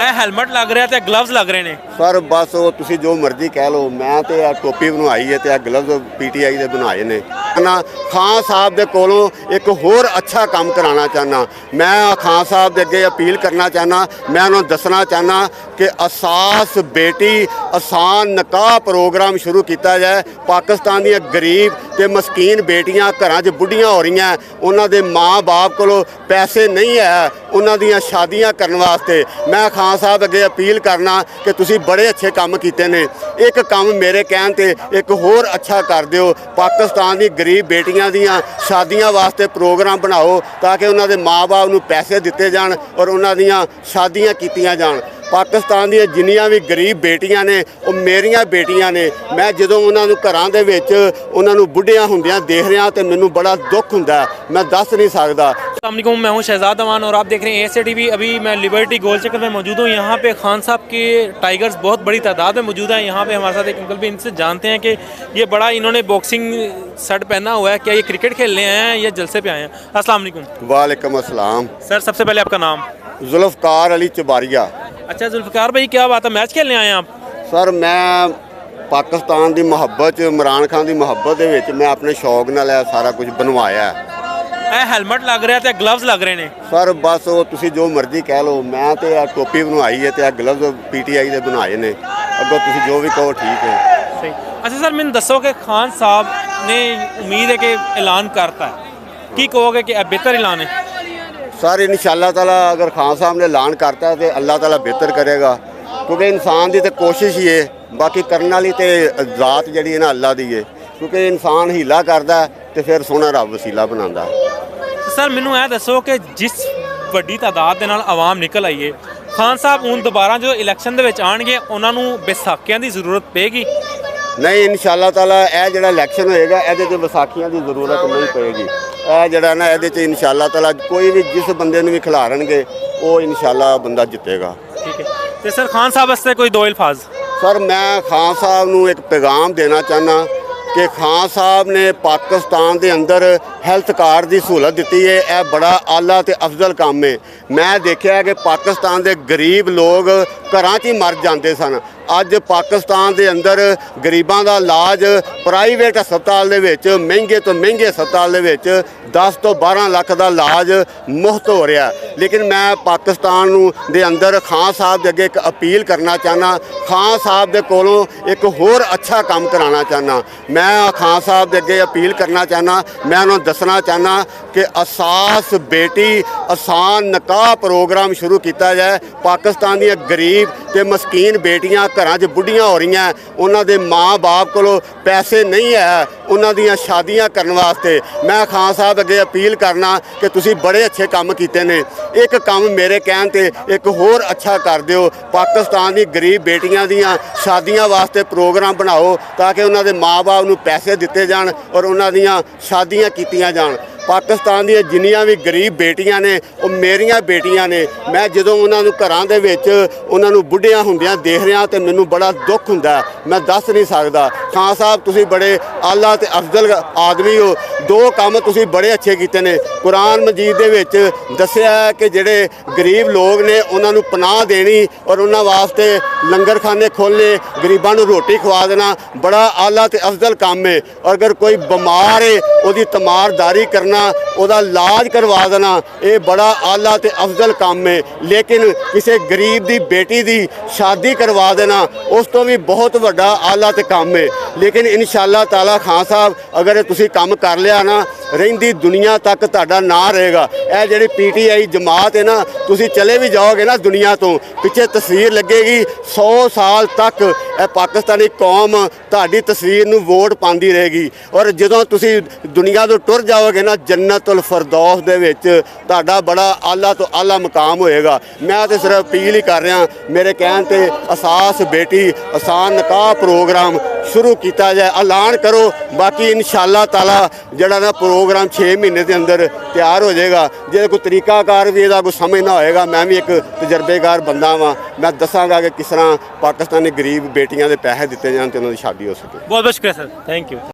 Helmet लग रहा है, ग्लव्स लग रहे हैं सर बस वो तुसी जो मर्जी कह लो। मैं तो यह टोपी बनवाई है तो ग्लव्स PTI के बनाए ने ना। खान साहब के कोलों एक होर अच्छा काम कराना चाहना। मैं खान साहब के अगे अपील करना चाहना। मैं उन्होंने दसना चाहना कि असास बेटी आसान निकाह प्रोग्राम शुरू किया जाए। पाकिस्तान दी गरीब ते मस्कीन बेटियां घरां च बुढ़ियां हो रही हैं, उन्हां दे माँ बाप कोलों पैसे नहीं है उन्हां दियां शादियां करने वास्ते। मैं खान साहब अगे अपील करना कि तुसी बड़े अच्छे काम कीते ने। एक काम मेरे कहण ते एक होर अच्छा कर दिओ। पाकिस्तान दी गरीब बेटियां दियां शादियां वास्ते प्रोग्राम बनाओ ताकि उन्हां दे माँ बाप नूं पैसे दिते जाण और उन्हां दियां शादियां कीतियां जाण। पाकिस्तान दी जिन्नियां भी गरीब बेटियां ने वो मेरियां बेटियां ने। मैं जदों उन्हां नूं घरां दे विच उन्हां नूं बुढ़ियां हुंदियां देख रहा तो मैनूं बड़ा दुख हुंदा, मैं दस नहीं सकदा। अस्सलामुअलैकुम, मैं हूं शहजाद अमान और आप देख रहे हैं ASA TV। अभी मैं लिबर्टी गोल चक्कर में मौजूद हूं। यहाँ पे खान साहब के टाइगर्स बहुत बड़ी तादाद में मौजूद हैं। यहाँ पे हमारे साथ एक अंकल भी, इनसे जानते हैं कि ये बड़ा इन्होंने बॉक्सिंग शर्ट पहना हुआ है, क्या ये क्रिकेट खेलने आए हैं या जलसे पे आए हैं? अस्सलाम वालेकुम। वालेकुम अस्सलाम। सर सबसे पहले आपका नाम? जुल्फ़कार अली चबारिया। अच्छा जुल्फ़कार भाई, क्या बात है, मैच खेलने आए हैं आप? सर मैं पाकिस्तान की मुहब्बत इमरान खान की मुहब्बत दे विच मैं अपने शौक नाल सारा कुछ बनवाया है। हेलमेट लग रहा है, ग्लव्स लग रहे हैं सर बस वो तुसी जो मर्जी कह लो। मैं तो यह टोपी बनवाई है तो ग्लव्स PTI के बनाए ने। अगो तुसी जो भी कहो ठीक है। सही। अच्छा सर मैंने दसो कि खान साहब ने उम्मीद है कि ऐलान करता है, की कहोगे कि बेहतर ऐलान है? सर इंशाअल्लाह ताला अगर खान साहब ने ऐलान करता है तो अल्लाह ताला बेहतर करेगा, क्योंकि इंसान की तो कोशिश ही है। बाकी करने वाली तो ज़ात जी ना अल्लाह की है, क्योंकि इंसान हीला करता है तो फिर सोहना रब वसीला बनाता है। सर मैनू यह दसो कि जिस वड्डी तादाद के नाल आवाम निकल आई है, खान साहब हूँ दोबारा जो इलैक्शन दे विच आउणगे उन्होंने बैसाखियां की जरूरत पेगी? नहीं इंशाअल्लाह ताला यह जो इलैक्शन होएगा ये विसाखियां की जरूरत नहीं पेगी। यह जरा ना ये इंशाअल्लाह ताला कोई भी जिस बंदे भी खिलारनगे वो इंशाअल्लाह बंदा जितेगा। ठीक है। तो सर खान साहब वास्ते कोई दो अल्फाज? सर मैं खान साहब नूं एक पैगाम देना चाहना कि खान साहब ने पाकिस्तान के अंदर हैल्थ कार्ड की सहूलत दी है। यह बड़ा आला तो अफजल काम है। मैं देखा कि पाकिस्तान के गरीब लोग घरां च ही मर जाते सन। अज पाकिस्तान के अंदर गरीबों का इलाज प्राइवेट हस्पताल दे विच महंगे तो महंगे हस्पताल दे विच 10 तो 12 लाख का इलाज मुफ्त हो रहा है। लेकिन मैं पाकिस्तान दे अंदर खान साहब के अगे एक अपील करना चाहना। खान साहब के कोलों एक होर अच्छा काम कराना चाहना। मैं खान साहब के अगे अपील करना चाहना। मैं उन्होंने दसना चाहना कि असास बेटी आसान निकाह प्रोग्राम शुरू किया जाए। पाकिस्तान दी गरीब ते मस्कीन बेटियां घरां च बुढ़ियां हो रही हैं, उन्हां दे माँ बाप कोलों पैसे नहीं है उन्हां दियां शादियां करने वास्ते। मैं खान साहब अगे अपील करना कि तुसी बड़े अच्छे काम कीते ने। एक काम मेरे कहण ते एक होर अच्छा कर दिओ। पाकिस्तान दी गरीब बेटियां दियां शादियां वास्ते प्रोग्राम बनाओ ताकि उन्हां दे माँ बाप नूं पैसे दिते जाण और उन्हां दियां शादियां कीतियां जाण। पाकिस्तान दी जिन्नियां भी गरीब बेटियां ने वो मेरियां बेटियां ने। मैं जदों उन्हां नूं घरां दे विच उन्हां नूं बुढ़ियां हुंदियां देख रहा तो मैनूं बड़ा दुख हुंदा, मैं दस नहीं सकदा। खान साहब तुसी बड़े आला ते अफजल आदमी हो। दो काम तुसी बड़े अच्छे कीते ने। कुरान मजीद दे विच दस्सिया है कि जिहड़े गरीब लोग ने उन्हां नूं पनाह देनी और उन्हां वास्ते लंगर खाने खोलने, गरीबां नूं रोटी खवा देना बड़ा आला ते अफजल काम है। और अगर कोई बीमार है उहदी तमारदारी करना, उहदा इलाज करवा देना, ये बड़ा आला ते अफजल काम है। लेकिन किसी गरीब की बेटी की शादी करवा देना उस तो भी बहुत वड्डा आला ते काम है। लेकिन इंशाअल्लाह ताला खान साहब अगर तुसी काम कर लिया ना, रहिंदी दुनिया तक तुहाडा नाम रहेगा। यह जिहड़ी PTI जमात है ना, तुसी चले भी जाओगे ना दुनिया तो पिछे तस्वीर लगेगी 100 साल तक यह पाकिस्तानी कौम तुहाडी तस्वीर नूं वोट पाती रहेगी। और जदों तुसी दुनिया तो टुर जाओगे ना, जन्नतुल फरदौस दे विच तुहाडा बड़ा आला तो आला मकाम होएगा। मैं तो सिर्फ अपील ही कर रहा, मेरे कहण ते असास बेटी आसान निकाह प्रोग्राम शुरू किया जाए, ऐलान करो। बाकी इंशाअल्लाह ताला जड़ा ना प्रोग्राम 6 महीने के अंदर तैयार हो जाएगा। जो कोई तरीकाकार भी इसका कोई समझना होएगा, मैं भी एक तजर्बेकार बंदा वा, मैं दसांगा कि किस तरह पाकिस्तानी गरीब बेटियां के पैसे दिते जान तो उन्होंने शादी हो सके। बहुत बहुत शुक्रिया सर, थैंक यू।